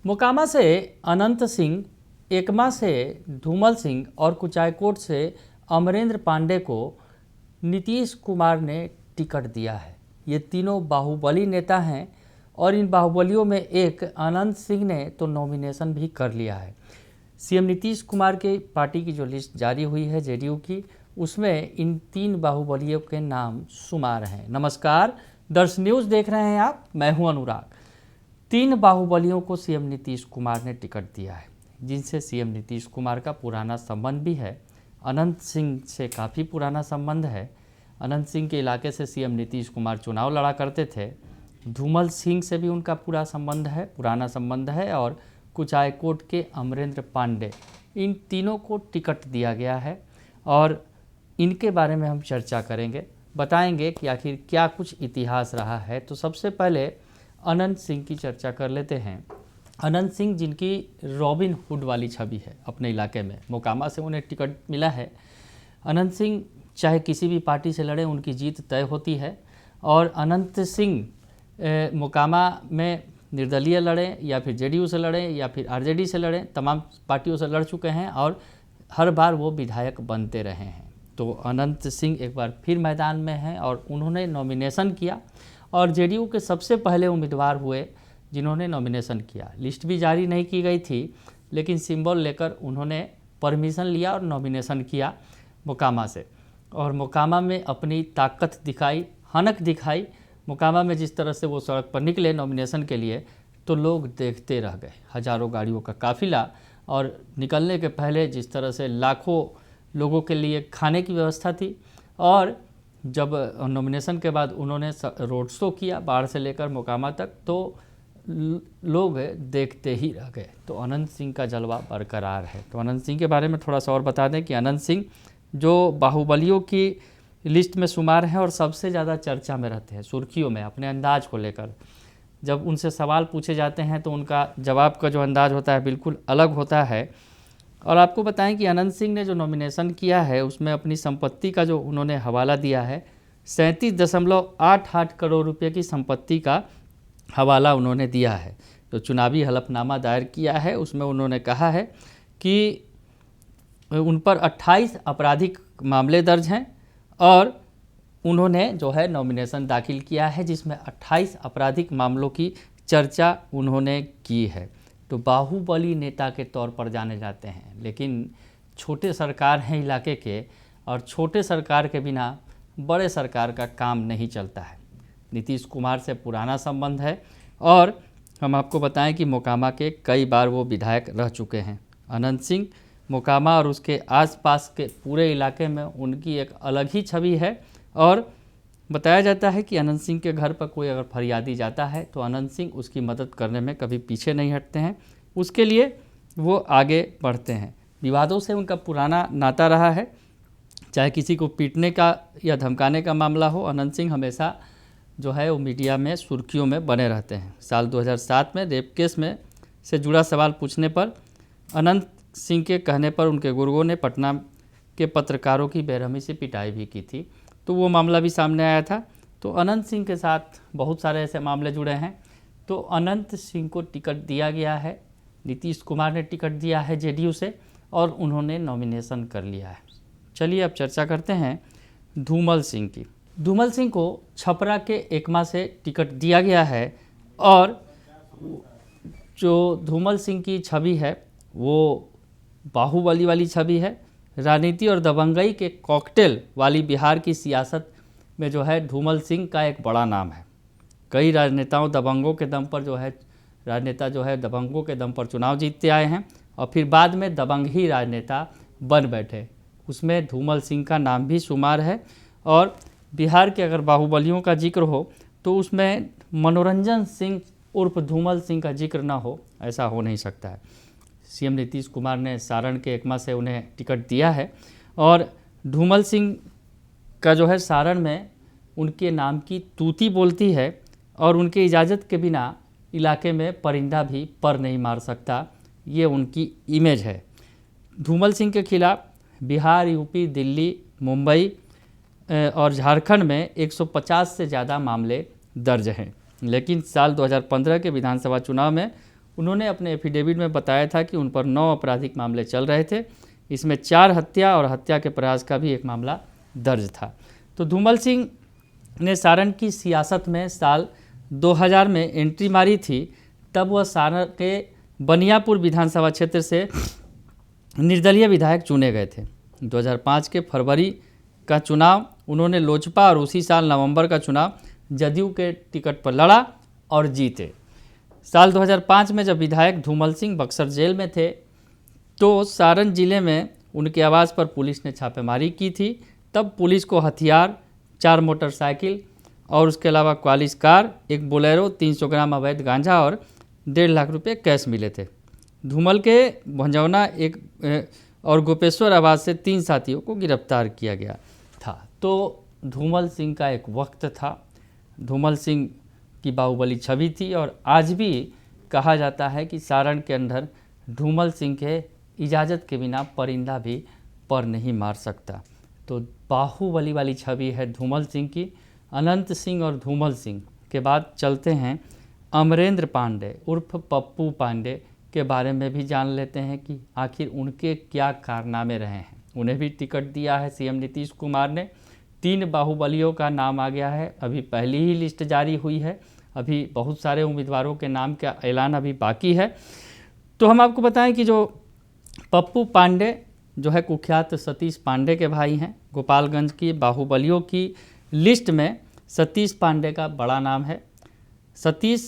मोकामा से अनंत सिंह, एकमा से धूमल सिंह और कुचायकोट से अमरेंद्र पांडे को नीतीश कुमार ने टिकट दिया है। ये तीनों बाहुबली नेता हैं और इन बाहुबलियों में एक अनंत सिंह ने तो नॉमिनेशन भी कर लिया है। सीएम नीतीश कुमार के पार्टी की जो लिस्ट जारी हुई है जेडीयू की, उसमें इन तीन बाहुबलियों के नाम शुमार हैं। नमस्कार, दर्श न्यूज़ देख रहे हैं आप, मैं हूं अनुराग। तीन बाहुबलियों को सीएम नीतीश कुमार ने टिकट दिया है, जिनसे सीएम नीतीश कुमार का पुराना संबंध भी है। अनंत सिंह से काफ़ी पुराना संबंध है। अनंत सिंह के इलाके से सीएम नीतीश कुमार चुनाव लड़ा करते थे। धूमल सिंह से भी उनका पूरा संबंध है, पुराना संबंध है। और कुचायकोट के अमरेंद्र पांडे, इन तीनों को टिकट दिया गया है और इनके बारे में हम चर्चा करेंगे, बताएंगे कि आखिर क्या कुछ इतिहास रहा है। तो सबसे पहले अनंत सिंह की चर्चा कर लेते हैं। अनंत सिंह, जिनकी रॉबिन हुड वाली छवि है अपने इलाके में, मोकामा से उन्हें टिकट मिला है। अनंत सिंह चाहे किसी भी पार्टी से लड़े, उनकी जीत तय होती है। और अनंत सिंह मोकामा में निर्दलीय लड़े या फिर जेडीयू से लड़े या फिर आरजेडी से लड़े, तमाम पार्टियों से लड़ चुके हैं और हर बार वो विधायक बनते रहे हैं। तो अनंत सिंह एक बार फिर मैदान में हैं और उन्होंने नॉमिनेशन किया और जेडीयू के सबसे पहले उम्मीदवार हुए जिन्होंने नॉमिनेशन किया। लिस्ट भी जारी नहीं की गई थी, लेकिन सिंबल लेकर उन्होंने परमिशन लिया और नॉमिनेशन किया मोकामा से। और मोकामा में अपनी ताकत दिखाई, हनक दिखाई। मोकामा में जिस तरह से वो सड़क पर निकले नॉमिनेशन के लिए, तो लोग देखते रह गए। हज़ारों गाड़ियों का काफिला, और निकलने के पहले जिस तरह से लाखों लोगों के लिए खाने की व्यवस्था थी। और जब नॉमिनेशन के बाद उन्होंने रोड शो किया बाढ़ से लेकर मोकामा तक, तो लोग देखते ही रह गए। तो अनंत सिंह का जलवा बरकरार है। तो अनंत सिंह के बारे में थोड़ा सा और बता दें कि अनंत सिंह जो बाहुबलियों की लिस्ट में शुमार हैं और सबसे ज़्यादा चर्चा में रहते हैं, सुर्खियों में, अपने अंदाज को लेकर। जब उनसे सवाल पूछे जाते हैं तो उनका जवाब का जो अंदाज होता है बिल्कुल अलग होता है। और आपको बताएं कि अनंत सिंह ने जो नॉमिनेशन किया है उसमें अपनी संपत्ति का जो उन्होंने हवाला दिया है, 37.88 करोड़ रुपये की संपत्ति का हवाला उन्होंने दिया है। तो चुनावी हलफनामा दायर किया है, उसमें उन्होंने कहा है कि उन पर 28 आपराधिक मामले दर्ज हैं और उन्होंने जो है नॉमिनेशन दाखिल किया है, जिसमें 28 आपराधिक मामलों की चर्चा उन्होंने की है। तो बाहुबली नेता के तौर पर जाने जाते हैं, लेकिन छोटे सरकार हैं इलाके के, और छोटे सरकार के बिना बड़े सरकार का काम नहीं चलता है। नीतीश कुमार से पुराना संबंध है और हम आपको बताएं कि मोकामा के कई बार वो विधायक रह चुके हैं। अनंत सिंह मोकामा और उसके आसपास के पूरे इलाके में उनकी एक अलग ही छवि है। और बताया जाता है कि अनंत सिंह के घर पर कोई अगर फरियादी जाता है तो अनंत सिंह उसकी मदद करने में कभी पीछे नहीं हटते हैं, उसके लिए वो आगे बढ़ते हैं। विवादों से उनका पुराना नाता रहा है, चाहे किसी को पीटने का या धमकाने का मामला हो, अनंत सिंह हमेशा जो है वो मीडिया में सुर्खियों में बने रहते हैं। साल 2007 में रेप केस में से जुड़ा सवाल पूछने पर अनंत सिंह के कहने पर उनके गुर्गों ने पटना के पत्रकारों की बेरहमी से पिटाई भी की थी, तो वो मामला भी सामने आया था। तो अनंत सिंह के साथ बहुत सारे ऐसे मामले जुड़े हैं। तो अनंत सिंह को टिकट दिया गया है, नीतीश कुमार ने टिकट दिया है जेडीयू से और उन्होंने नॉमिनेशन कर लिया है। चलिए अब चर्चा करते हैं धूमल सिंह की। धूमल सिंह को छपरा के एकमा से टिकट दिया गया है और जो धूमल सिंह की छवि है वो बाहुबली वाली छवि है। राजनीति और दबंगई के कॉकटेल वाली बिहार की सियासत में जो है धूमल सिंह का एक बड़ा नाम है। कई राजनेताओं दबंगों के दम पर जो है राजनेता जो है दबंगों के दम पर चुनाव जीतते आए हैं और फिर बाद में दबंग ही राजनेता बन बैठे। उसमें धूमल सिंह का नाम भी शुमार है। और बिहार के अगर बाहुबलियों का जिक्र हो तो उसमें मनोरंजन सिंह उर्फ धूमल सिंह का जिक्र ना हो, ऐसा हो नहीं सकता है। सीएम नीतीश कुमार ने सारण के एकमा से उन्हें टिकट दिया है और धूमल सिंह का जो है सारण में उनके नाम की तूती बोलती है और उनके इजाज़त के बिना इलाके में परिंदा भी पर नहीं मार सकता, ये उनकी इमेज है। धूमल सिंह के खिलाफ बिहार, यूपी, दिल्ली, मुंबई और झारखंड में 150 से ज़्यादा मामले दर्ज हैं, लेकिन साल 2015 के विधानसभा चुनाव में उन्होंने अपने एफिडेविट में बताया था कि उन पर 9 आपराधिक मामले चल रहे थे। इसमें 4 हत्या और हत्या के प्रयास का भी एक मामला दर्ज था। तो धूमल सिंह ने सारण की सियासत में साल 2000 में एंट्री मारी थी। तब वह सारण के बनियापुर विधानसभा क्षेत्र से निर्दलीय विधायक चुने गए थे। 2005 के फरवरी का चुनाव उन्होंने लोजपा और उसी साल नवंबर का चुनाव जदयू के टिकट पर लड़ा और जीते। साल 2005 में जब विधायक धूमल सिंह बक्सर जेल में थे तो सारण जिले में उनके आवास पर पुलिस ने छापेमारी की थी। तब पुलिस को हथियार, 4 मोटरसाइकिल और उसके अलावा क्वालिस कार, एक बोलेरो, 300 ग्राम अवैध गांजा और 1.5 लाख रुपए कैश मिले थे। धूमल के भंजौना और गोपेश्वर आवास से 3 साथियों को गिरफ्तार किया गया था। तो धूमल सिंह का एक वक्त था, धूमल सिंह की बाहुबली छवि थी और आज भी कहा जाता है कि सारण के अंदर धूमल सिंह के इजाज़त के बिना परिंदा भी पर नहीं मार सकता। तो बाहुबली वाली छवि है धूमल सिंह की। अनंत सिंह और धूमल सिंह के बाद चलते हैं अमरेंद्र पांडे उर्फ पप्पू पांडे के बारे में भी जान लेते हैं कि आखिर उनके क्या कारनामे रहे हैं। उन्हें भी टिकट दिया है सीएम नीतीश कुमार ने। 3 बाहुबलियों का नाम आ गया है। अभी पहली ही लिस्ट जारी हुई है। अभी बहुत सारे उम्मीदवारों के नाम का ऐलान अभी बाकी है। तो हम आपको बताएं कि जो पप्पू पांडे जो है कुख्यात सतीश पांडे के भाई हैं। गोपालगंज की बाहुबलियों की लिस्ट में सतीश पांडे का बड़ा नाम है। सतीश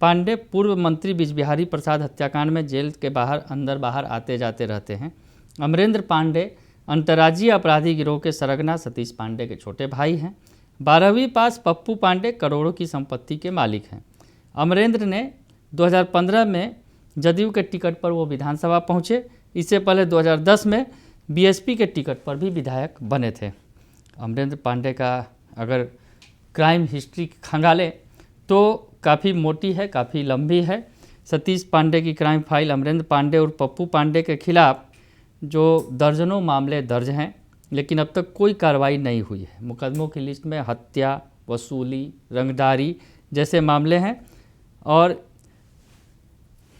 पांडे पूर्व मंत्री बिजबिहारी प्रसाद हत्याकांड में जेल के बाहर अंदर बाहर आते जाते रहते हैं। अमरेंद्र पांडे अंतर्राज्यीय अपराधी गिरोह के सरगना सतीश पांडे के छोटे भाई हैं। 12वीं पास पप्पू पांडे करोड़ों की संपत्ति के मालिक हैं। अमरेंद्र ने 2015 में जदयू के टिकट पर वो विधानसभा पहुँचे। इससे पहले 2010 में बीएसपी के टिकट पर भी विधायक बने थे। अमरेंद्र पांडे का अगर क्राइम हिस्ट्री खंगाले तो काफ़ी मोटी है, काफ़ी लंबी है। सतीश पांडे की क्राइम फाइल अमरेंद्र पांडे और पप्पू पांडे के खिलाफ जो दर्जनों मामले दर्ज हैं, लेकिन अब तक कोई कार्रवाई नहीं हुई है। मुकदमों की लिस्ट में हत्या, वसूली, रंगदारी जैसे मामले हैं और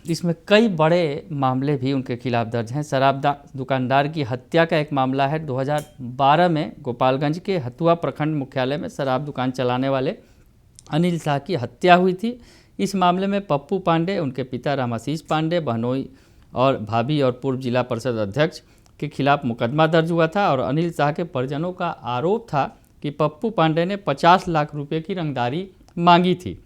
इसमें कई बड़े मामले भी उनके खिलाफ दर्ज हैं। शराब दुकानदार की हत्या का एक मामला है। 2012 में गोपालगंज के हथुआ प्रखंड मुख्यालय में शराब दुकान चलाने वाले अनिल शाह की हत्या हुई थी। इस मामले में पप्पू पांडे, उनके पिता रामाशीष पांडे, बहनोई और भाभी और पूर्व जिला परिषद अध्यक्ष के खिलाफ मुकदमा दर्ज हुआ था और अनिल शाह के परिजनों का आरोप था कि पप्पू पांडे ने 50 लाख रुपए की रंगदारी मांगी थी,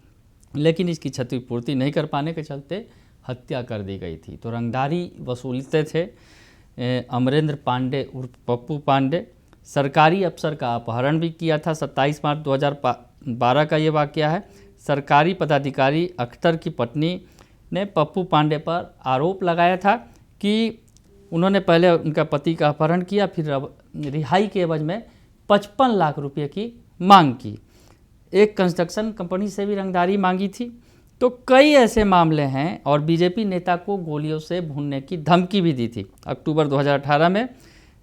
लेकिन इसकी क्षतिपूर्ति नहीं कर पाने के चलते हत्या कर दी गई थी। तो रंगदारी वसूलते थे अमरेंद्र पांडे उर्फ पप्पू पांडे। सरकारी अफसर का अपहरण भी किया था। 27 मार्च 2012 का ये वाकया है। सरकारी पदाधिकारी अख्तर की पत्नी ने पप्पू पांडे पर आरोप लगाया था कि उन्होंने पहले उनका पति का अपहरण किया, फिर रिहाई के एवज में 55 लाख रुपए की मांग की। एक कंस्ट्रक्शन कंपनी से भी रंगदारी मांगी थी। तो कई ऐसे मामले हैं और बीजेपी नेता को गोलियों से भूनने की धमकी भी दी थी। अक्टूबर 2018 में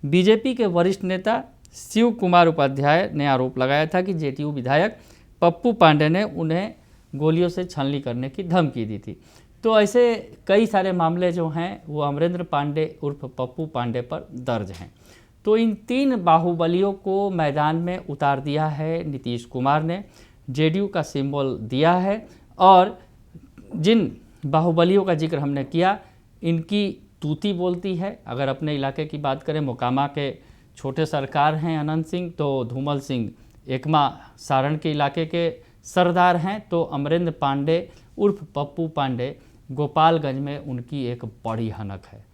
बीजेपी के वरिष्ठ नेता शिव कुमार उपाध्याय ने आरोप लगाया था कि जेडीयू विधायक पप्पू पांडे ने उन्हें गोलियों से छलनी करने की धमकी दी थी। तो ऐसे कई सारे मामले जो हैं वो अमरेंद्र पांडे उर्फ पप्पू पांडे पर दर्ज हैं। तो इन 3 बाहुबलियों को मैदान में उतार दिया है नीतीश कुमार ने, जेडीयू का सिंबल दिया है और जिन बाहुबलियों का जिक्र हमने किया इनकी तूती बोलती है। अगर अपने इलाके की बात करें, मोकामा के छोटे सरकार हैं अनंत सिंह, तो धूमल सिंह एकमा सारण के इलाके के सरदार हैं, तो अमरेंद्र पांडे उर्फ पप्पू पांडे गोपालगंज में उनकी एक बड़ी हनक है।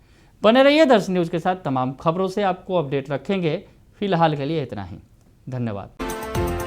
बने रहिए दर्शन न्यूज़ के साथ, तमाम खबरों से आपको अपडेट रखेंगे। फिलहाल के लिए इतना ही, धन्यवाद।